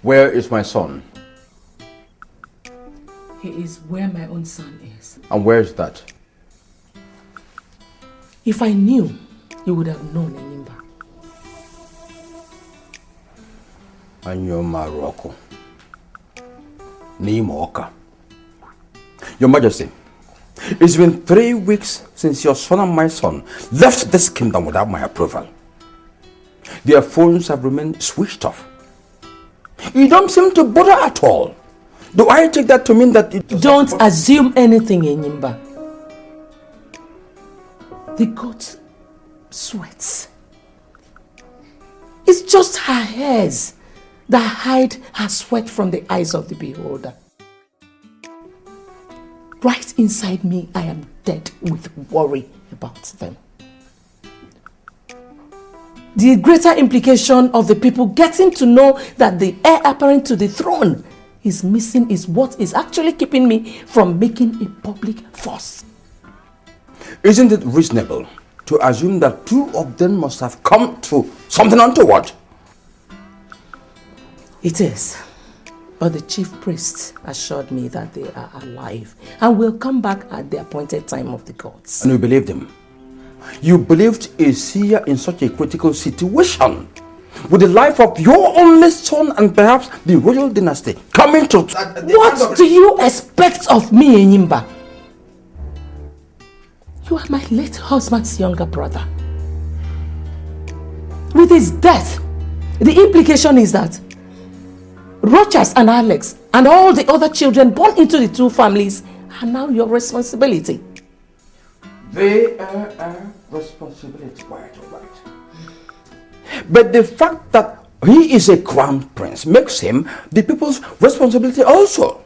Where is my son? He is where my own son is. And where is that? If I knew, you would have known, Ndibe. Anyoma Roko. Nimoka. Your Majesty, it's been 3 weeks since your son and my son left this kingdom without my approval. Their phones have remained switched off. You don't seem to bother at all. Do I take that to mean that it... Don't assume anything, Ndibe. The goat sweats. It's just her hairs that hide her sweat from the eyes of the beholder. Right inside me, I am dead with worry about them. The greater implication of the people getting to know that the heir apparent to the throne is missing is what is actually keeping me from making a public fuss. Isn't it reasonable to assume that 2 of them must have come to something untoward? It is. But the chief priest assured me that they are alive and will come back at the appointed time of the gods. And you believed him? You believed a seer in such a critical situation, with the life of your only son and perhaps the royal dynasty coming to... What do you expect of me, Ndibe? You are my late husband's younger brother. With his death, the implication is that Rochas and Alex and all the other children born into the 2 families are now your responsibility. They are our responsibility, quite all right. But the fact that he is a crown prince makes him the people's responsibility also.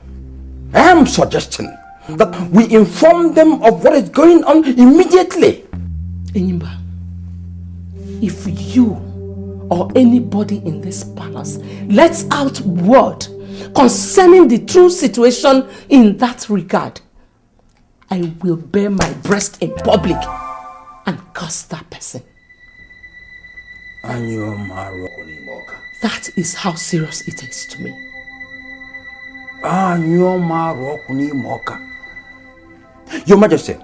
I am suggesting that we inform them of what is going on immediately. Ndibe, if you or anybody in this palace lets out word concerning the true situation in that regard, I will bare my breast in public and curse that person. That is how serious it is to me. Your Majesty,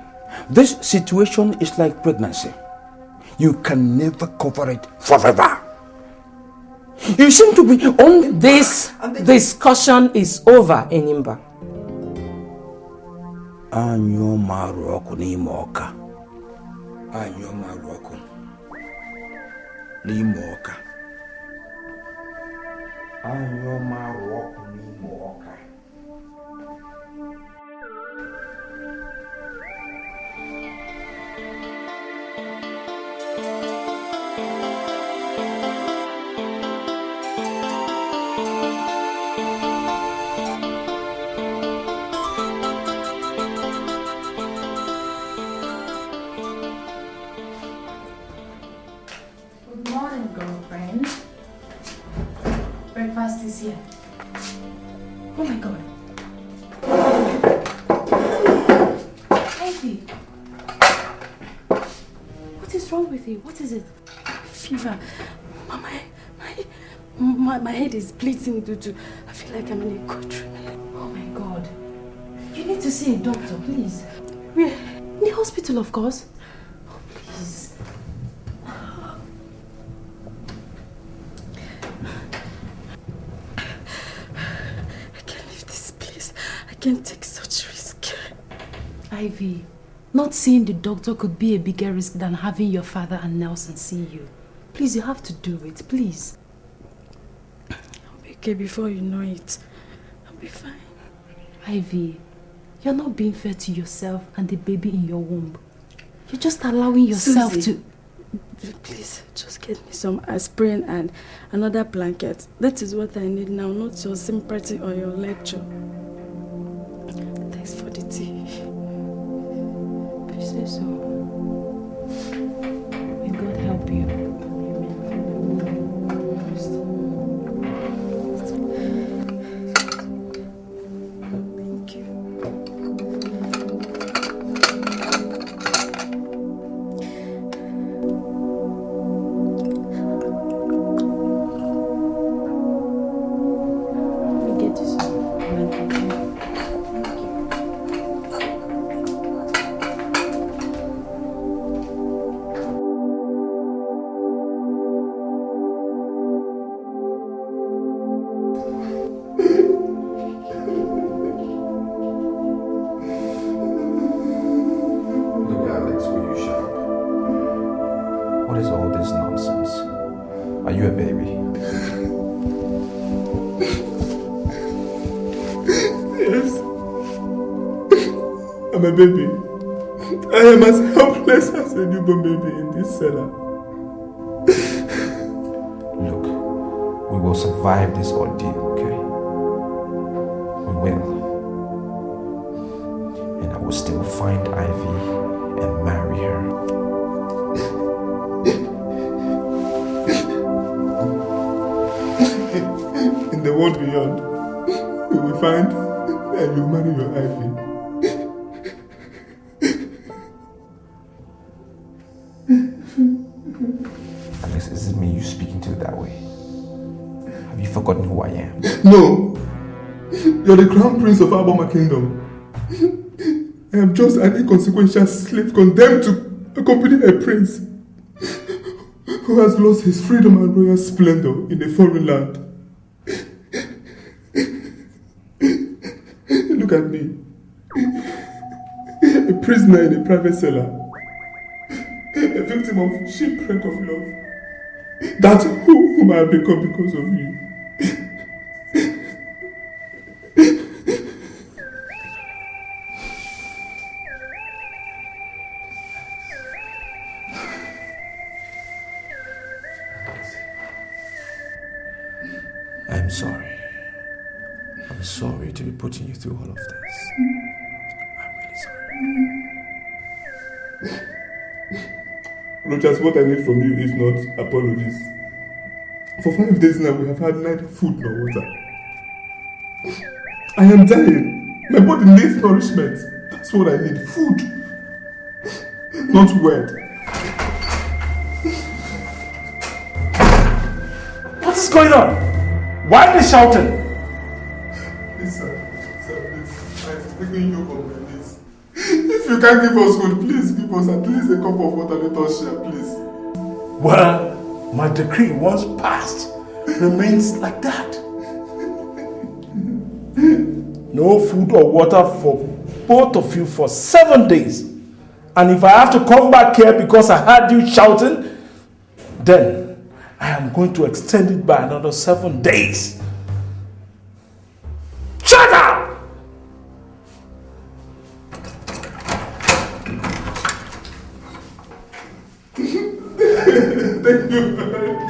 this situation is like pregnancy. You can never cover it forever. You seem to be on... This discussion is over, Ndibe. Anyoma Roku Nimoka. Anyoma Roku Nimoka. Anyoma Roku Nimoka. Breakfast is here. Oh my God. Ivy. What is wrong with you? What is it? Fever. My head is bleeding due to... I feel like I'm in a country. Oh my God. You need to see a doctor, please. Where? In the hospital, of course. Oh, please. I can't take such risk. Ivy, not seeing the doctor could be a bigger risk than having your father and Nelson see you. Please, you have to do it, please. I'll be okay before you know it. I'll be fine. Ivy, you're not being fair to yourself and the baby in your womb. You're just allowing yourself Susie, to... Please, just get me some aspirin and another blanket. That is what I need now, not your sympathy or your lecture. Thanks for the tea. If you say so. May God help you. My baby, I am as helpless as a newborn baby in this cellar. Look, we will survive this ordeal, okay? We will. And I will still find Ivy and marry her. In the world beyond, we will find and you marry your Ivy. Alex, is it me you speaking to that way? Have you forgotten who I am? No! You're the crown prince of Aboma Kingdom. I am just an inconsequential slave condemned to accompany a prince who has lost his freedom and royal splendor in a foreign land. Look at me. A prisoner in a private cellar. A victim of shipwreck of love. That's whom I have become because of you. I'm sorry. I'm sorry to be putting you through all of this. I'm really sorry. Rochas, what I need from you is not apologies. For 5 days now, we have had neither food nor water. I am dying. My body needs nourishment. That's what I need. Food. Not word. What is going on? Why are they shouting? Please, sir, please. I'm taking you from my knees. If you can't give us food, please give us at least a cup of water. Let us share, please. Well, my decree once passed remains like that. No food or water for both of you for 7 days. And if I have to come back here because I heard you shouting, then I am going to extend it by another 7 days. Shut up! Thank you very much.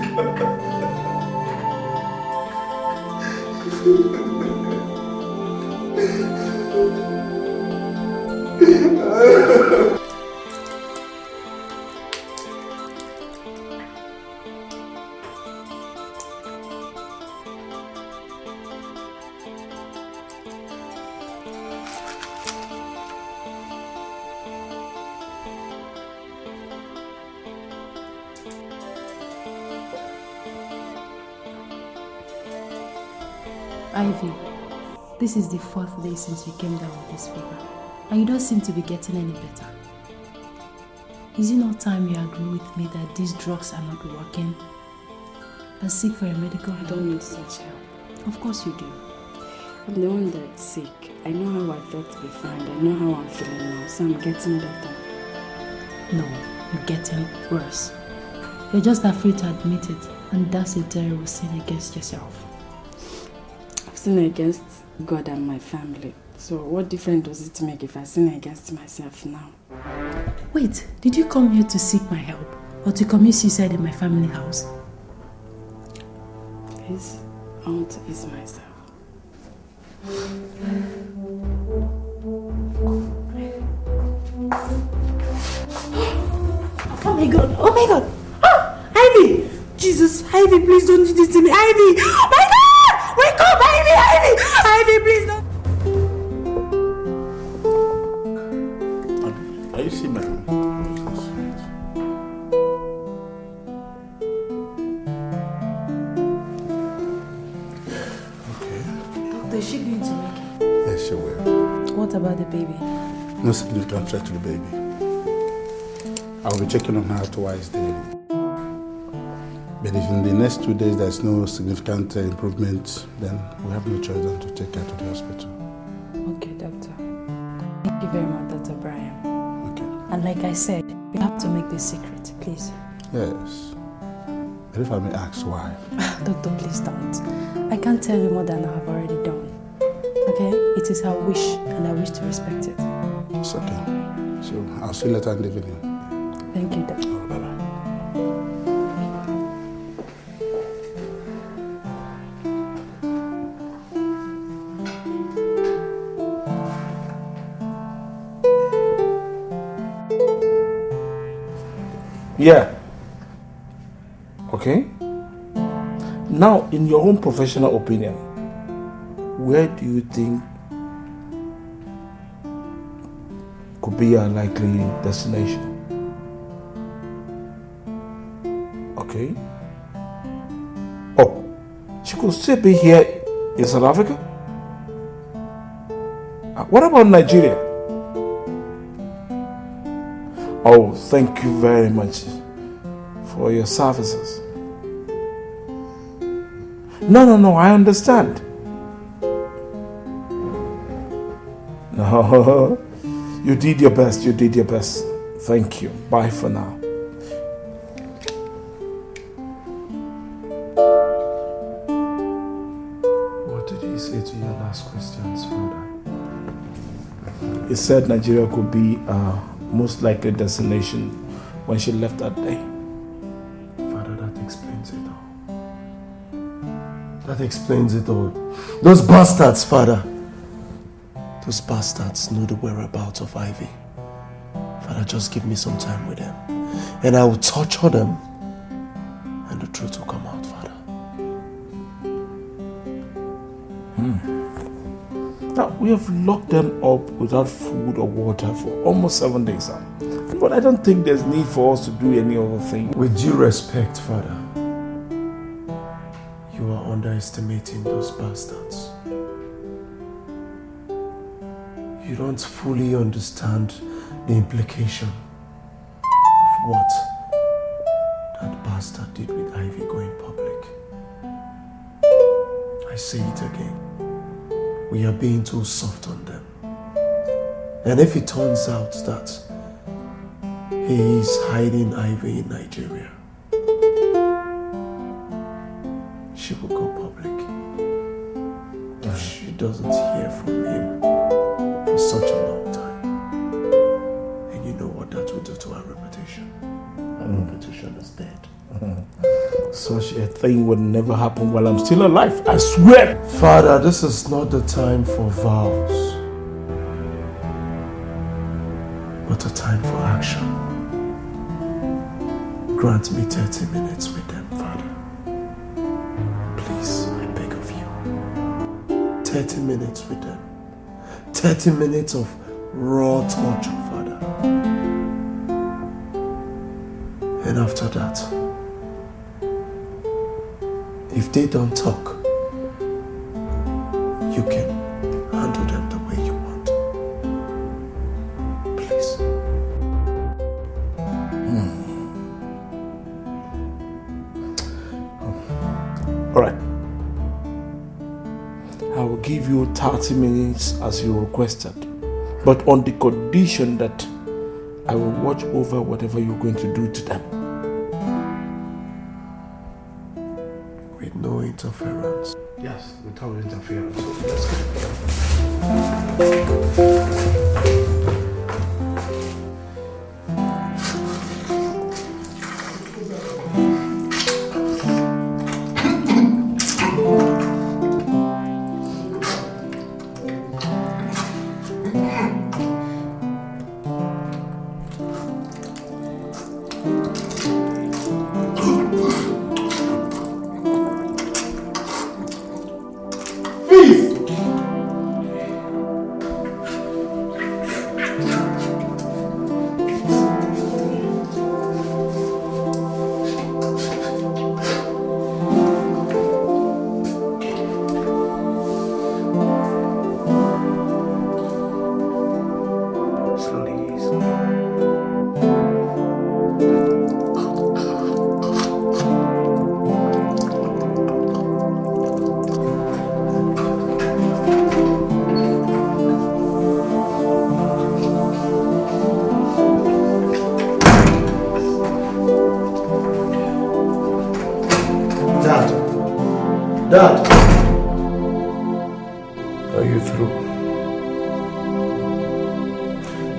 Ivy, this is the 4th day since you came down with this fever, and you don't seem to be getting any better. Is it not time you agree with me that these drugs are not working and seek for a medical help? I don't need such help. Of course you do. I'm the one that's sick. I know how I felt before and I know how I'm feeling now, so I'm getting better. No, you're getting worse. You're just afraid to admit it, and that's a terrible sin against yourself. I've sinned against God and my family. So what difference does it make if I sin against myself now? Wait, did you come here to seek my help? or to commit suicide in my family house. Please, I want to ease myself. Oh my God! Oh my God! Ah! Ivy! Jesus! Ivy, please don't do this to me! Ivy! Oh my God! Wake up, Ivy! Ivy! Ivy, please don't! Are you seeing my room? Doctor, is she going to make it? Yes, she will. What about the baby? No significant threat to the baby. I'll be checking on her twice daily. But if in the next 2 days there's no significant improvement, then we have no choice than to take her to the hospital. Okay, doctor. Thank you very much, Dr. Brian. Okay. And like I said, we have to make this secret, please. Yes. But if I may ask why? Doctor, please don't. I can't tell you more than I have already done. Okay? It is her wish, and I wish to respect it. It's okay. So I'll see you later in the evening. Thank you, doctor. Oh, bye-bye. Yeah. Okay. Now, in your own professional opinion, where do you think could be a likely destination? Okay. Oh, she could still be here in South Africa? What about Nigeria? Oh, thank you very much for your services. No, I understand. No, you did your best, Thank you. Bye for now. What did he say to your last questions, Father? He said Nigeria could be most likely destination when she left that day. Father, that explains it all. That explains it all. Those bastards, Father. Those bastards know the whereabouts of Ivy. Father, just give me some time with them. And I will torture them. And the truth will come out, Father. Now, we have locked them up without food or water for almost 7 days now. But I don't think there's need for us to do any other thing. With due respect, Father, you are underestimating those bastards. You don't fully understand the implication of what that bastard did with Ivy going public. I say it again. We are being too soft on them. And if it turns out that he is hiding Ivy in Nigeria, she will go public. If she doesn't hear from him for such a long time, and you know what that will do to our reputation. Our reputation is dead. Such a thing would never happen while I'm still alive, I swear. Father, this is not the time for vows, but a time for action. Grant me 30 minutes with them, Father. Please, I beg of you. 30 minutes with them. 30 minutes of raw torture, Father. And after that, if they don't talk, you can handle them the way you want. Please. All right. I will give you 30 minutes as you requested, but on the condition that I will watch over whatever you're going to do to them. With no interference. Yes, without interference. Let's go. Dad! Are you through?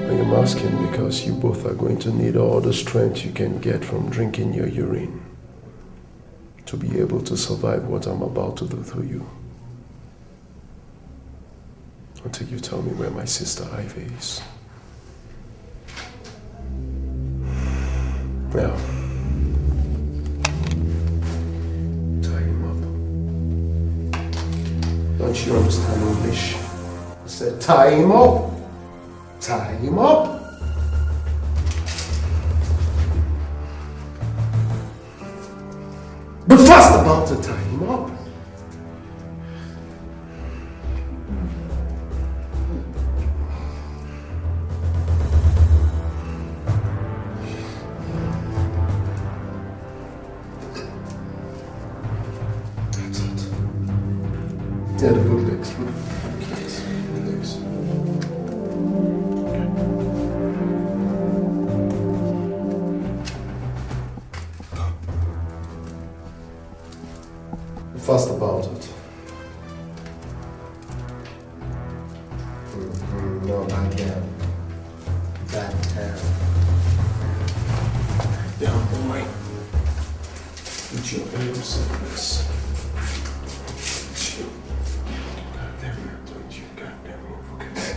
I am asking because you both are going to need all the strength you can get from drinking your urine to be able to survive what I'm about to do to you. Until you tell me where my sister Ivy is. Now, tie him up. Don't you understand English? I said tie him up. Tie him up. But fast about to tie him up. That's it. Yeah, the good legs. Good legs. Fast about it. No, back down. Back down. Down, boy. Put your arms in this. Goddamn it, don't you goddamn move, okay?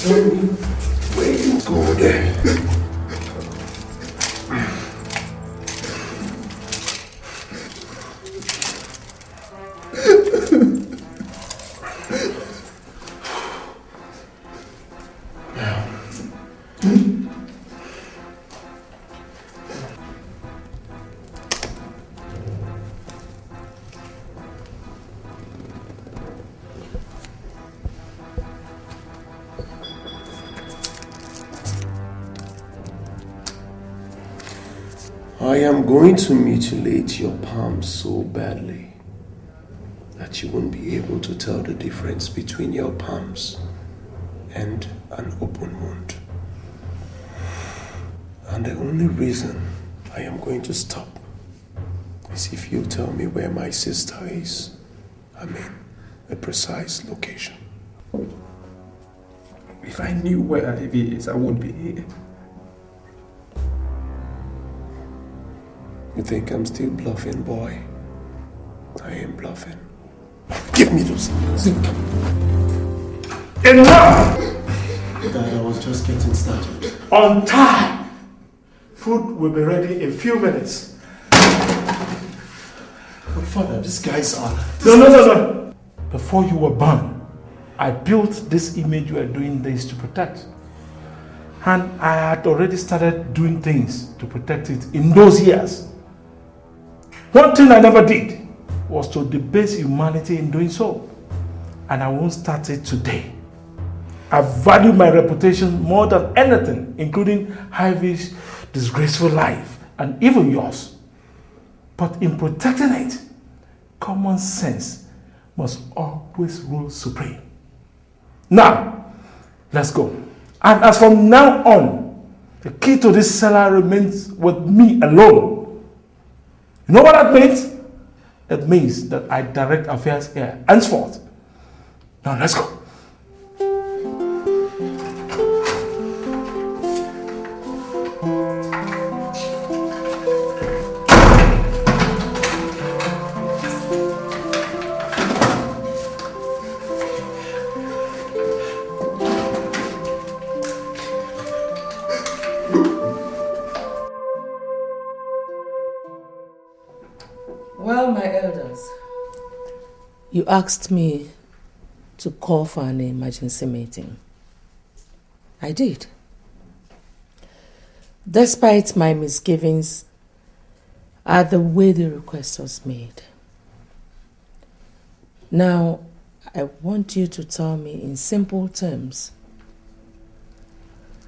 Tell me where you go there. I am going to mutilate your palms so badly that you won't be able to tell the difference between your palms and an open wound. And the only reason I am going to stop is if you tell me where my sister is. I mean, a precise location. If I knew where Ivy is, I wouldn't be here. You think I'm still bluffing, boy? I am bluffing. Give me those things. Enough! Dad, I was just getting started. On time! Food will be ready in a few minutes. But Father, these guys are... No. Before you were born, I built this image you are doing this to protect. And I had already started doing things to protect it in those years. One thing I never did was to debase humanity in doing so. And I won't start it today. I value my reputation more than anything, including Ivy's disgraceful life and even yours. But in protecting it, common sense must always rule supreme. Now, let's go. And as from now on, the key to this cellar remains with me alone. You know what that means? It means that I direct affairs here henceforth. Now let's go. Well, my elders, you asked me to call for an emergency meeting. I did. Despite my misgivings at the way the request was made. Now, I want you to tell me in simple terms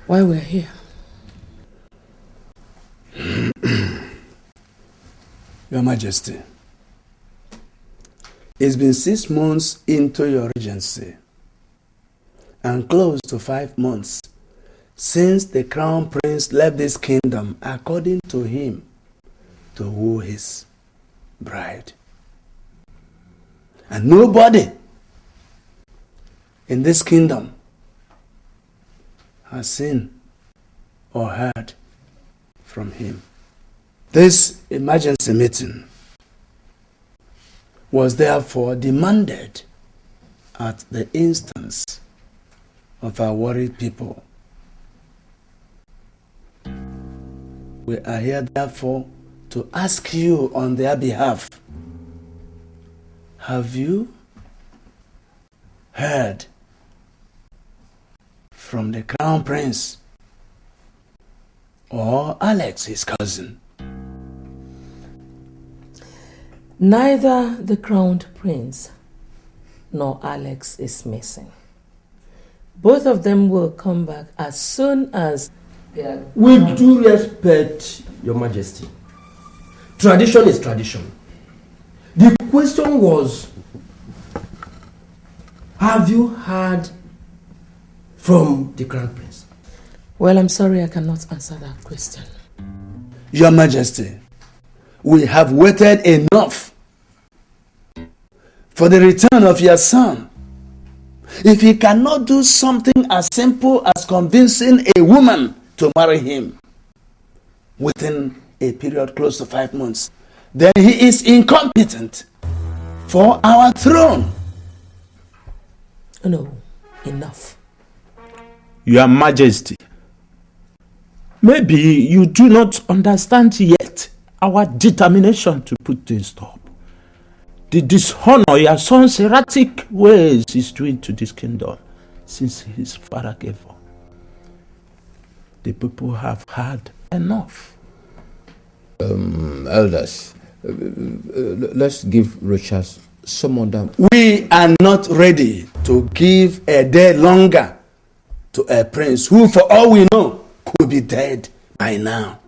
why we're here. Your Majesty, it's been 6 months into your regency, and close to 5 months since the crown prince left this kingdom according to him to woo his bride. And nobody in this kingdom has seen or heard from him. This emergency meeting was therefore demanded at the instance of our worried people. We are here therefore to ask you on their behalf, have you heard from the crown prince or Alex, his cousin? Neither the crowned prince nor Alex is missing. Both of them will come back as soon as they are... With due respect, Your Majesty, tradition is tradition. The question was, have you heard from the crown prince? Well, I'm sorry I cannot answer that question. Your Majesty, we have waited enough for the return of your son. If he cannot do something as simple as convincing a woman to marry him within a period close to 5 months, then he is incompetent for our throne. No, enough. Your Majesty, maybe you do not understand yet our determination to put this stop. The dishonor your son's erratic ways is doing to this kingdom since his father gave up. The people have had enough. Elders, let's give Rochas some other... We are not ready to give a day longer to a prince who, for all we know, could be dead by now.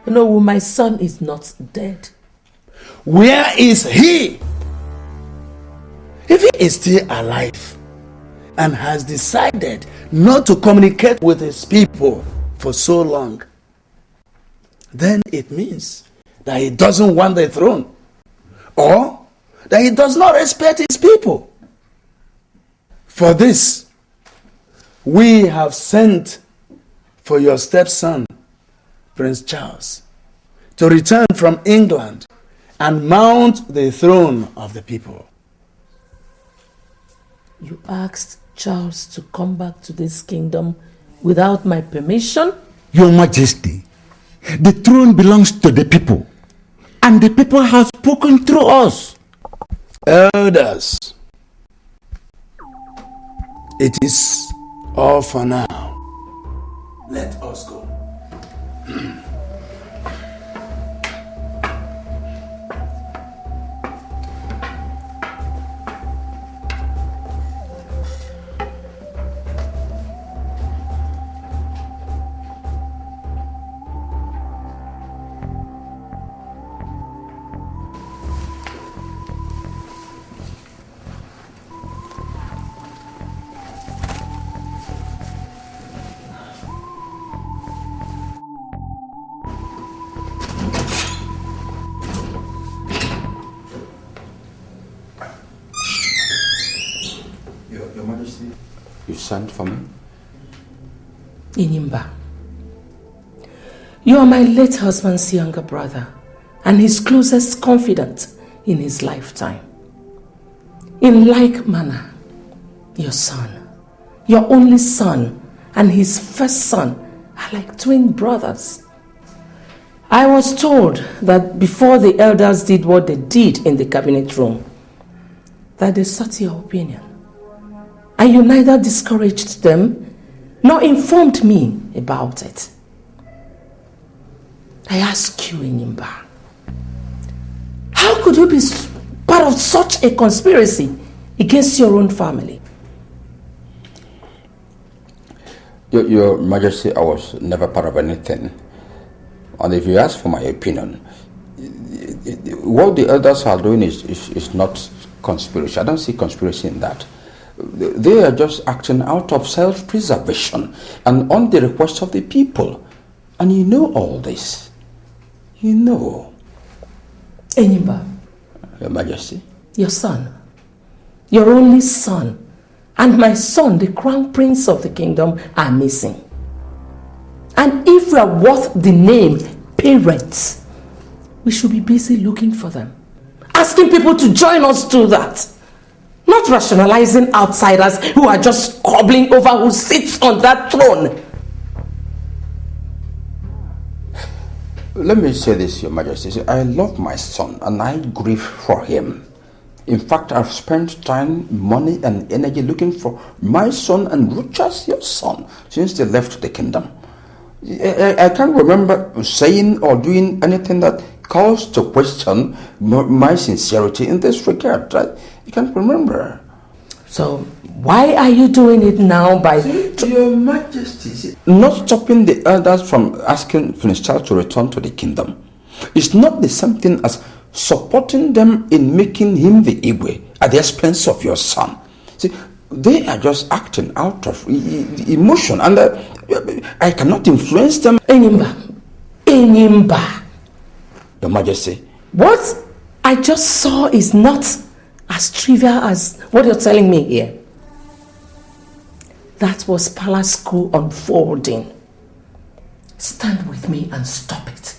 No, my son is not dead. Where is he? If he is still alive and has decided not to communicate with his people for so long, then it means that he doesn't want the throne, or that he does not respect his people. For this, we have sent for your stepson, Prince Charles, to return from England and mount the throne of the people. You asked Charles to come back to this kingdom without my permission? Your Majesty, the throne belongs to the people, and the people have spoken through us. Elders, it is all for now. Let us go. Your Majesty, you sent for me? Inimba, you are my late husband's younger brother and his closest confidant in his lifetime. In like manner, your son, your only son, and his first son are like twin brothers. I was told that before the elders did what they did in the cabinet room, that they sought your opinion. And you neither discouraged them nor informed me about it. I ask you, Inimba, how could you be part of such a conspiracy against your own family? Your Majesty, I was never part of anything. And if you ask for my opinion, what the elders are doing is not conspiracy. I don't see conspiracy in that. They are just acting out of self-preservation and on the request of the people. And you know all this. You know. Ndibe, Your Majesty. your son, your only son, and my son, the crown prince of the kingdom, are missing. And if we are worth the name parents, we should be busy looking for them. Asking people to join us do that. Not rationalizing outsiders who are just squabbling over who sits on that throne. Let me say this, Your Majesty. See, I love my son and I grieve for him. In fact, I've spent time, money and energy looking for my son and Rochas, your son, since they left the kingdom. I can't remember saying or doing anything that calls to question my sincerity in this regard. I can't remember. So, why are you doing it now by... Your Majesty, not stopping the elders from asking Prince Charles to return to the kingdom. It's not the same thing as supporting them in making him the Igwe at the expense of your son. See, they are just acting out of emotion and I cannot influence them. Ndibe. Your Majesty. What I just saw is not as trivial as what you're telling me here. That was palace coup unfolding. Stand with me and stop it.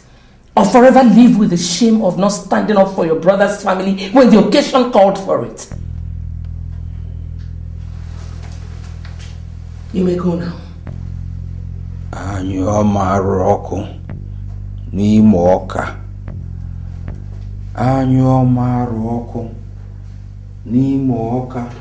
Or forever live with the shame of not standing up for your brother's family when the occasion called for it. You may go now. Anyoma roko ni moka. Anyoma roko ni moka.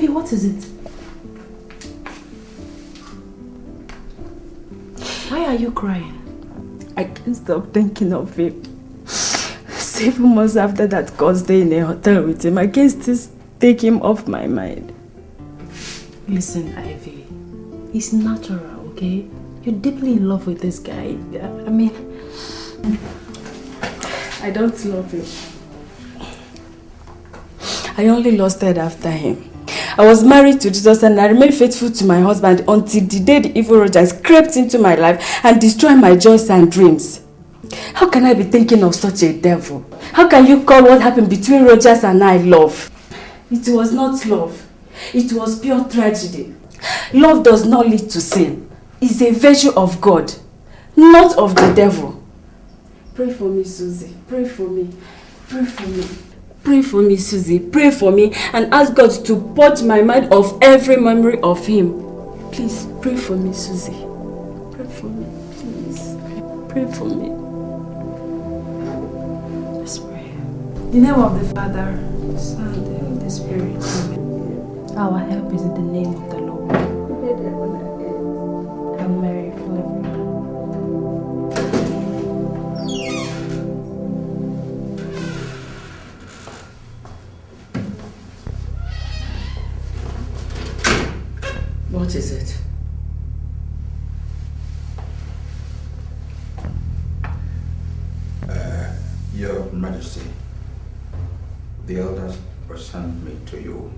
What is it? Why are you crying? I can't stop thinking of him. 7 months after that course day in a hotel with him, I can't still take him off my mind. Listen, Ivy, it's natural, okay? You're deeply in love with this guy. I mean... I don't love him. I only lost it after him. I was married to Jesus and I remained faithful to my husband until the day the evil Rochas crept into my life and destroyed my joys and dreams. How can I be thinking of such a devil? How can you call what happened between Rochas and I love? It was not love. It was pure tragedy. Love does not lead to sin. It's a virtue of God, not of the devil. Pray for me, Susie. Pray for me. Pray for me. Pray for me, Susie. Pray for me and ask God to purge my mind of every memory of him. Please, pray for me, Susie. Pray for me, please. Pray for me. Let's pray. In the name of the Father, the Son, and the Spirit. Amen. Our help is in the name of the Lord. Hail Mary, full of grace. What is it? Your Majesty, the elders sent me to you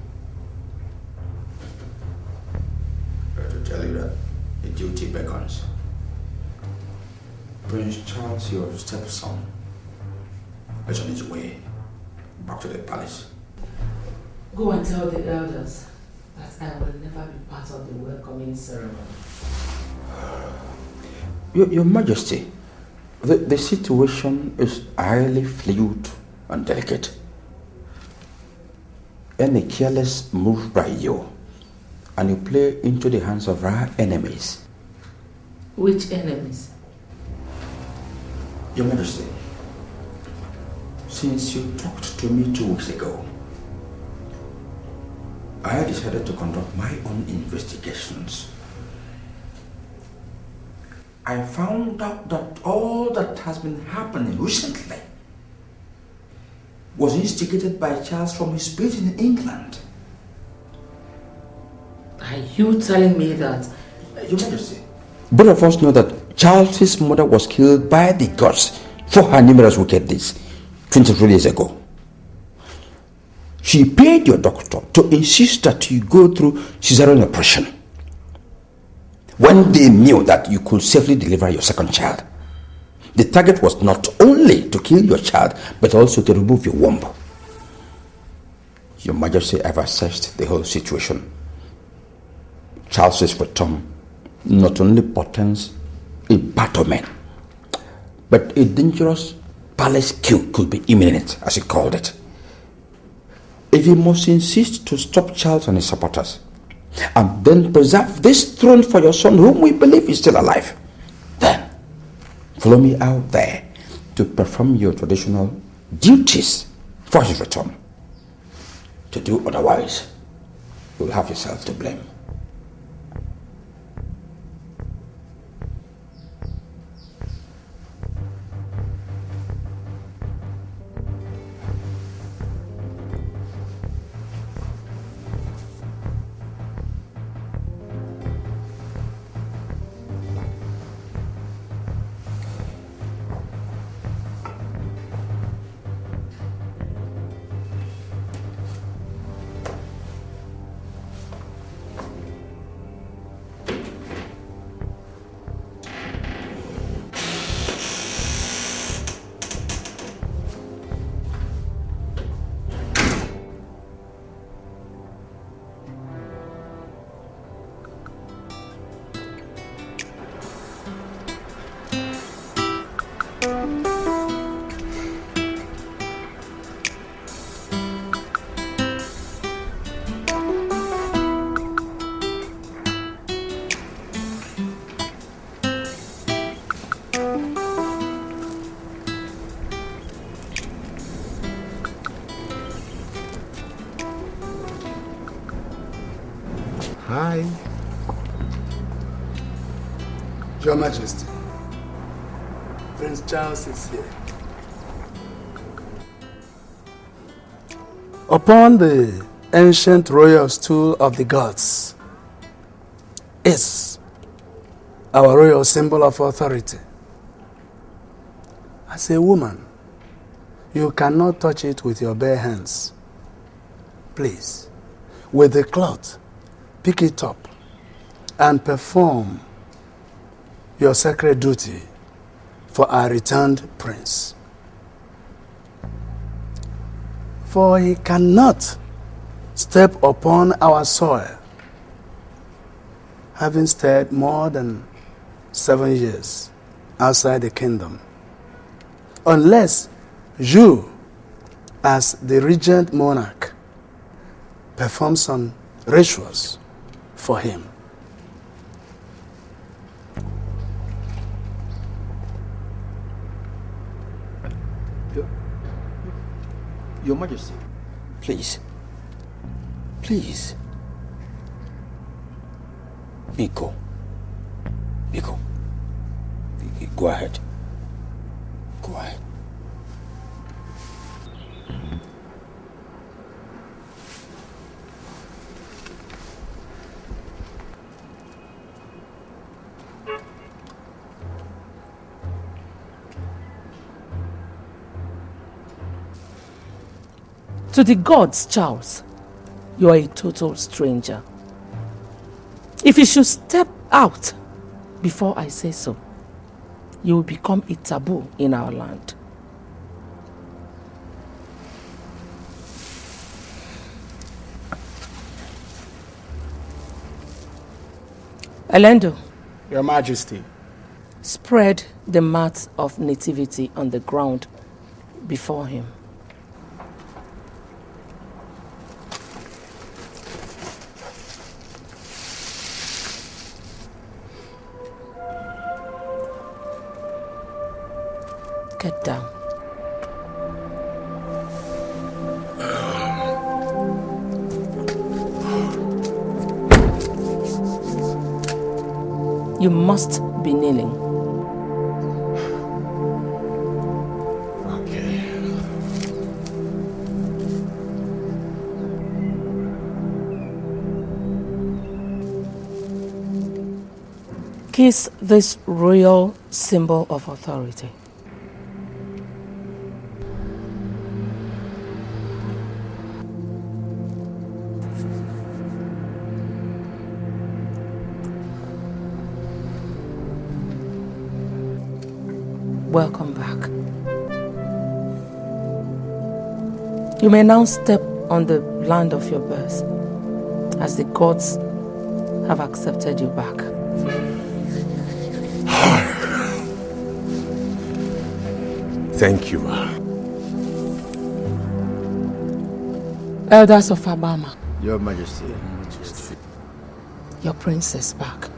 to tell you that the duty beckons. Prince Charles, your stepson, is on his way back to the palace. Go and tell the elders that I will never be part of the welcoming ceremony. Your Majesty, the situation is highly fluid and delicate. Any careless move by you, and you play into the hands of our enemies. Which enemies? Your Majesty, since you talked to me 2 weeks ago, I decided to conduct my own investigations. I found out that all that has been happening recently was instigated by Charles from his base in England. Are you telling me that? Your Majesty, both of us know that Charles's mother was killed by the gods for her numerous wicked deeds 23 years ago. She paid your doctor to insist that you go through cesarean operation when they knew that you could safely deliver your second child. The target was not only to kill your child, but also to remove your womb. Your Majesty, I've assessed the whole situation. Charles's return not only portends a battlement, but a dangerous palace coup could be imminent, as he called it. If you must insist to stop Charles and his supporters, and then preserve this throne for your son, whom we believe is still alive, then follow me out there to perform your traditional duties for his return. To do otherwise, you'll have yourself to blame. Hi. Your Majesty, Prince Charles is here. Upon the ancient royal stool of the gods is our royal symbol of authority. As a woman, you cannot touch it with your bare hands. Please, with the cloth, pick it up and perform your sacred duty for our returned prince. For he cannot step upon our soil, having stayed more than 7 years outside the kingdom, unless you, as the regent monarch, perform some rituals for him. Your Majesty, please. Please. Biko. Go ahead. Go ahead. To the gods, Charles, you are a total stranger. If you should step out before I say so, you will become a taboo in our land. Elendo. Your Majesty, Spread the mat of nativity on the ground before him. Get down. You must be kneeling. Okay. Kiss this royal symbol of authority. Welcome back. You may now step on the land of your birth, as the gods have accepted you back. Thank you. Elders of Abama, Your Majesty. your prince is back.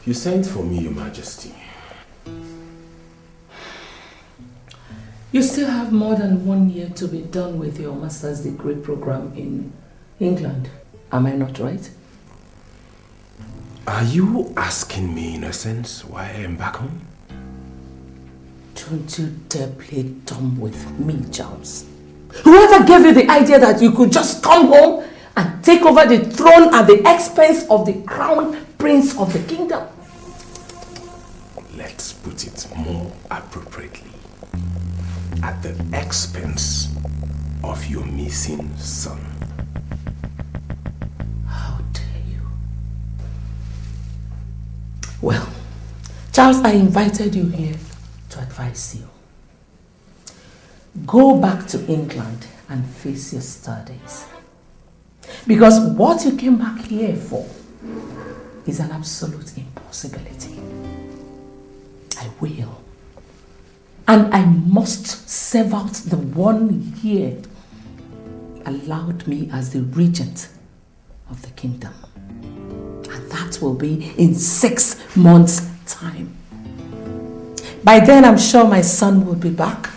You sent for me, Your Majesty. You still have more than 1 year to be done with your master's degree program in England. Am I not right? Are you asking me, in a sense, why I am back home? Don't you dare play dumb with me, Charles. Whoever gave you the idea that you could just come home and take over the throne at the expense of the crown prince of the kingdom? Let's put it more appropriately. At the expense of your missing son. How dare you? Well, Charles, I invited you here to advise you. Go back to England and face your studies. Because what you came back here for is an absolute impossibility. I will. And I must serve out the 1 year allowed me as the regent of the kingdom. And that will be in 6 months' time. By then, I'm sure my son will be back,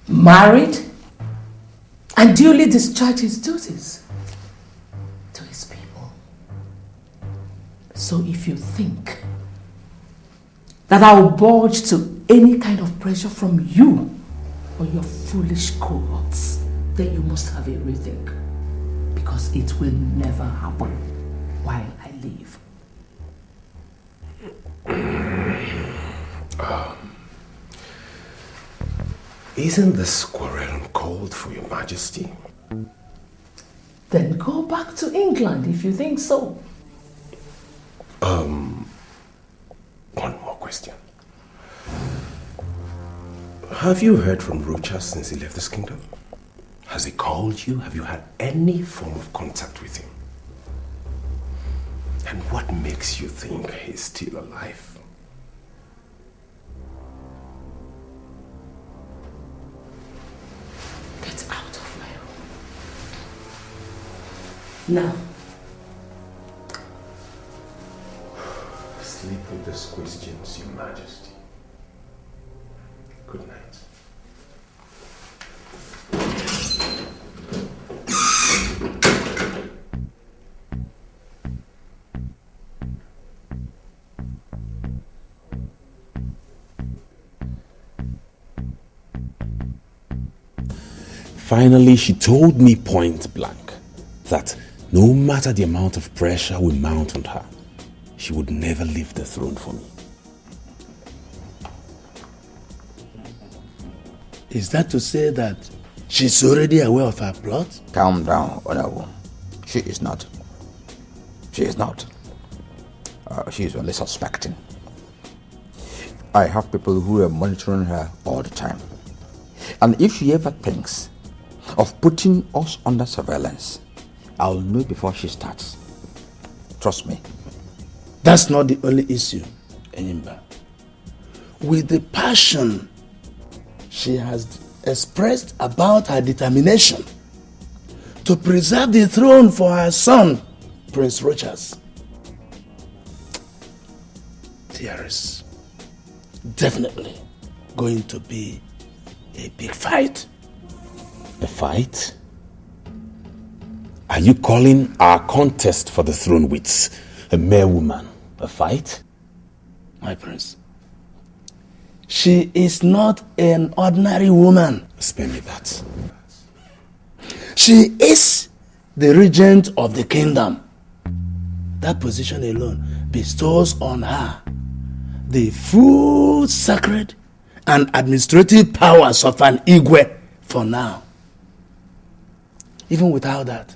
married, and duly discharge his duties to his people. So if you think that I will budge to any kind of pressure from you or your foolish cohorts, then you must have a rethink, because it will never happen while I live. Isn't this quarrel called for, Your Majesty? Then go back to England if you think so. One more question. Have you heard from Rochas since he left this kingdom? Has he called you? Have you had any form of contact with him? And what makes you think he's still alive? Get out of my room. Now. Sleep with these questions, Your Majesty. Good night. Finally, she told me point blank that no matter the amount of pressure we mount on her, she would never leave the throne for me. Is that to say that she's already aware of her plot? Calm down, Honorable. She is not. She is not. She is only suspecting. I have people who are monitoring her all the time. And if she ever thinks of putting us under surveillance, I'll know before she starts. Trust me. That's not the only issue, Enyimba. With the passion she has expressed about her determination to preserve the throne for her son, Prince Rochas, there is definitely going to be a big fight. A fight? Are you calling our contest for the throne with a mere woman a fight? My prince, she is not an ordinary woman. Spare me that. She is the regent of the kingdom. That position alone bestows on her the full sacred and administrative powers of an Igwe for now. Even without that,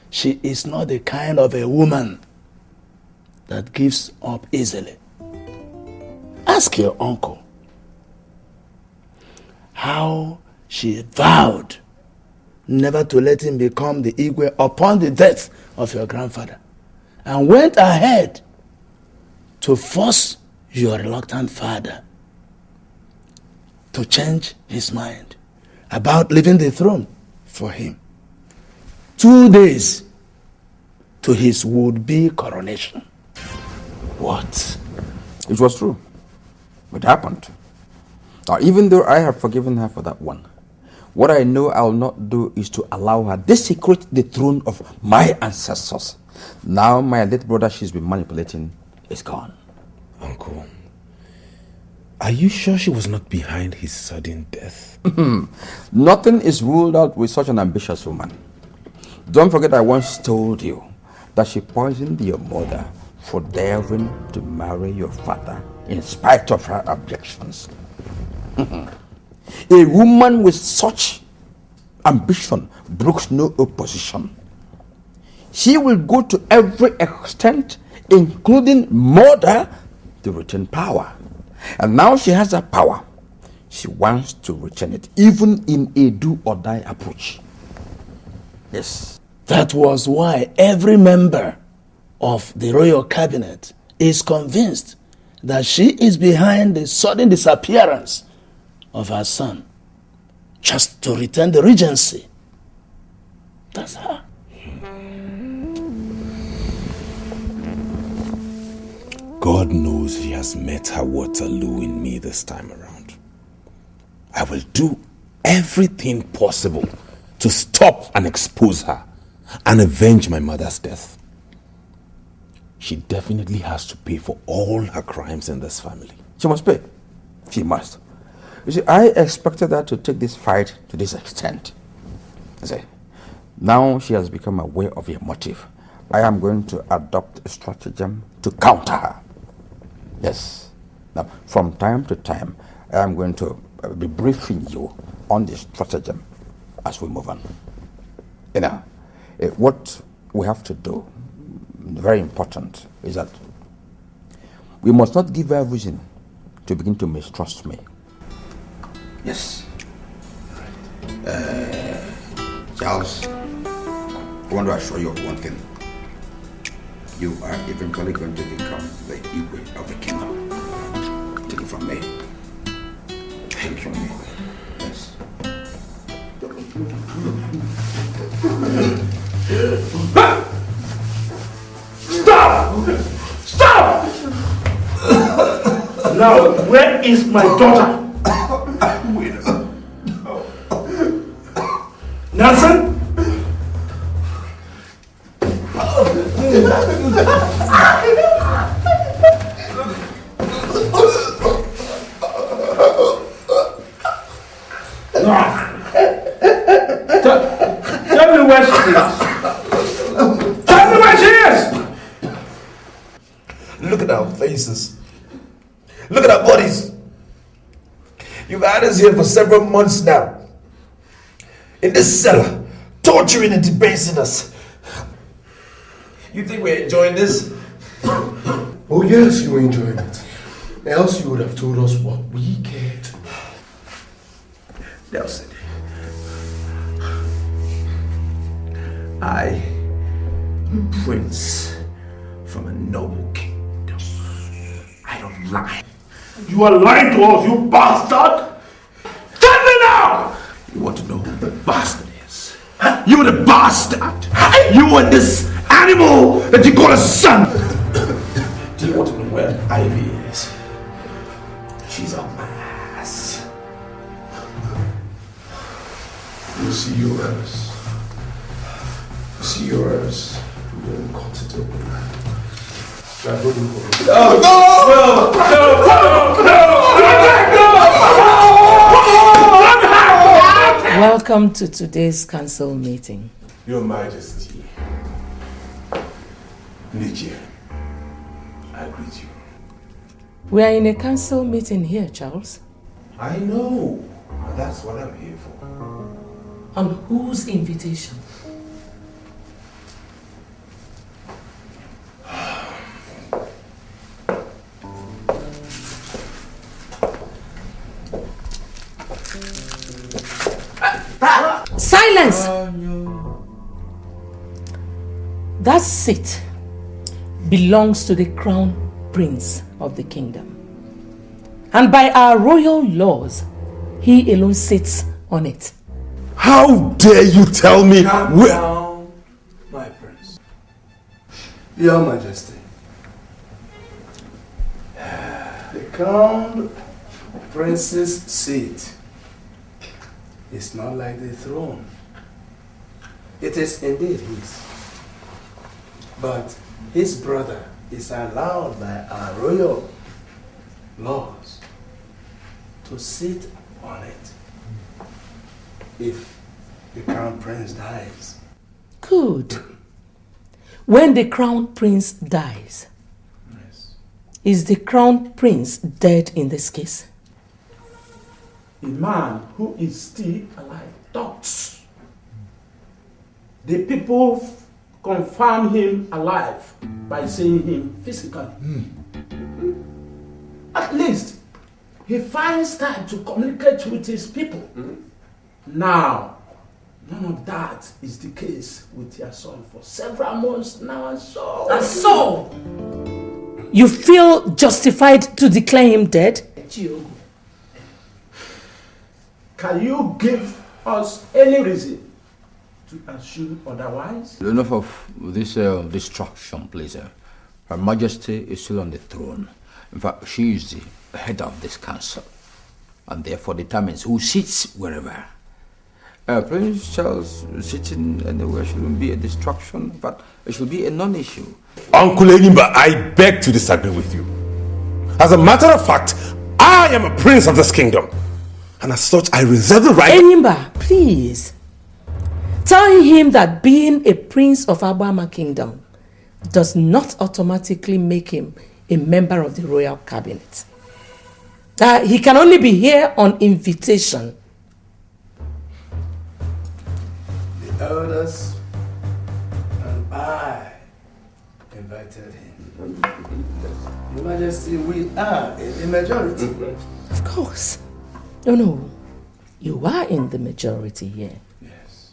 she is not the kind of a woman that gives up easily. Ask your uncle how she vowed never to let him become the Igwe upon the death of your grandfather, and went ahead to force your reluctant father to change his mind about leaving the throne for him 2 days to his would-be coronation. What? It was true. It happened. Now, even though I have forgiven her for that one, what I know I'll not do is to allow her desecrate the throne of my ancestors. Now my late brother she's been manipulating is gone. Uncle, are you sure she was not behind his sudden death? Nothing is ruled out with such an ambitious woman. Don't forget I once told you that she poisoned your mother for daring to marry your father in spite of her objections. A woman with such ambition brooks no opposition. She will go to every extent, including murder, to retain power. And now she has that power. She wants to retain it, even in a do-or-die approach. Yes. That was why every member of the royal cabinet is convinced that she is behind the sudden disappearance of her son, just to retain the regency. That's her. God knows she has met her Waterloo in me this time around. I will do everything possible to stop and expose her and avenge my mother's death. She definitely has to pay for all her crimes in this family. She must pay. She must. You see, I expected her to take this fight to this extent. I say, now she has become aware of your motive. I am going to adopt a stratagem to counter her. Yes. Now, from time to time, I am going to be briefing you on this stratagem as we move on. You know, what we have to do, very important, is that we must not give her reason to begin to mistrust me. Yes. Charles, I want to assure you of one thing. You are eventually going to become the Igwe of the kingdom. Take it from me. Take it from me. Yes. Stop! Stop! Now, where is my daughter? Nelson? faces. Look at our bodies. You've had us here for several months now. In this cellar, torturing and debasing us. You think we're enjoying this? Oh yes, you're enjoying it. Else you would have told us what we cared. Nelson, I am a prince from a noble kingdom. I don't lie. You are lying to us, you bastard! Tell me now! You want to know who the bastard is? You are the bastard! You and this animal that you call a son! Do you want to know where Ivy is? She's up my ass. You see yours. You see yours. You don't cut it open. Try holding for it. Welcome to today's council meeting. Your Majesty. Ndibe, I greet you. We are in a council meeting here, Charles. I know. That's what I'm here for. On whose invitation? Silence! That seat belongs to the crown prince of the kingdom. And by our royal laws, he alone sits on it. How dare you tell me where... Down, my prince. Your Majesty. The crown prince's seat is not like the throne. It is indeed his. But his brother is allowed by our royal laws to sit on it if the crown prince dies. Good. When the crown prince dies, is the crown prince dead in this case? A man who is still alive talks. The people confirm him alive by seeing him physically. At least he finds time to communicate with his people. Now, none of that is the case with your son for several months now, and so you feel justified to declare him dead? Can you give us any reason to assume otherwise? Enough of this distraction, please. Her Majesty is still on the throne. In fact, she is the head of this council, and therefore determines who sits wherever. Prince Charles sitting anywhere shouldn't be a distraction, but it should be a non-issue. Uncle Enyimba, I beg to disagree with you. As a matter of fact, I am a prince of this kingdom. And as such, I reserve the right... Enyimba, please. Tell him that being a prince of Abama Kingdom does not automatically make him a member of the royal cabinet. He can only be here on invitation. The elders and I invited him. Your Majesty, we are in the majority. Of course. No. You are in the majority here. Yes.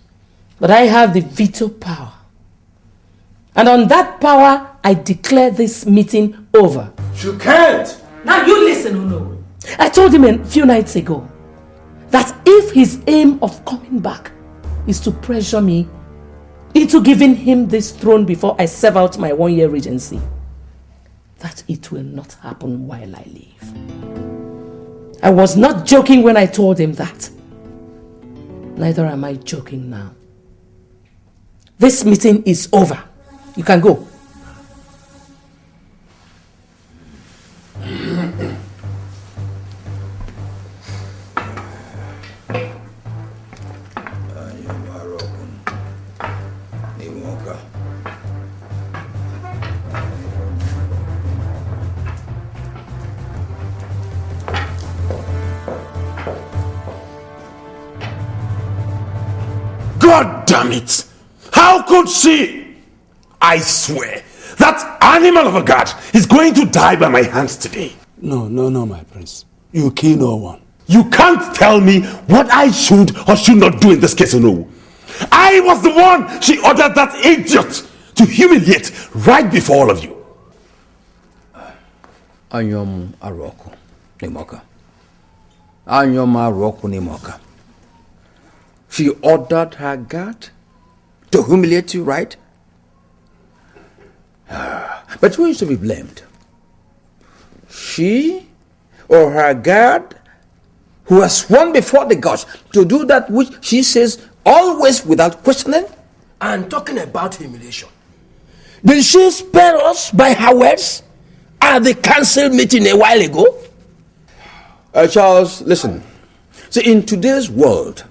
But I have the veto power. And on that power, I declare this meeting over. You can't! Now you listen, Uno. I told him a few nights ago that if his aim of coming back is to pressure me into giving him this throne before I serve out my 1-year regency, that it will not happen while I live. I was not joking when I told him that. Neither am I joking now. This meeting is over. You can go. damn it! How could she? I swear, that animal of a god is going to die by my hands today. No, my prince. You kill no one. You can't tell me what I should or should not do in this case, no. I was the one she ordered that idiot to humiliate right before all of you. Anyom Aroko Nemoka. Anyom Aroko Nemoka. She ordered her guard to humiliate you, right? But who is to be blamed? She or her guard, who has sworn before the gods to do that which she says always without questioning? And talking about humiliation, did she spare us by her words at the council meeting a while ago? Charles, listen. See, in today's world,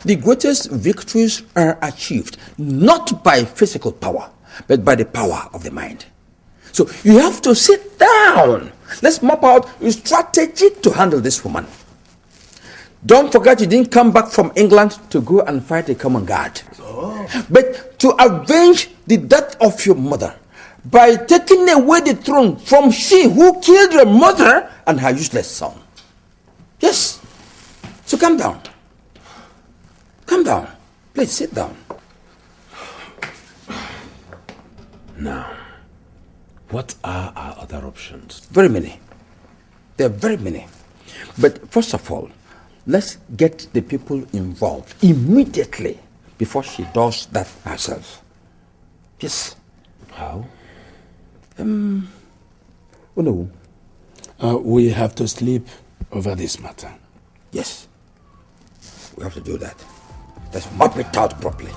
the greatest victories are achieved not by physical power, but by the power of the mind. So you have to sit down. Let's map out a strategy to handle this woman. Don't forget you didn't come back from England to go and fight a common guard, but to avenge the death of your mother by taking away the throne from she who killed your mother and her useless son. Yes. So calm down. Calm down. Please sit down. Now, what are our other options? Very many. There are very many. But first of all, let's get the people involved immediately before she does that herself. Yes. How? Oh no. We have to sleep over this matter. Yes. We have to do that. Let's map it out properly.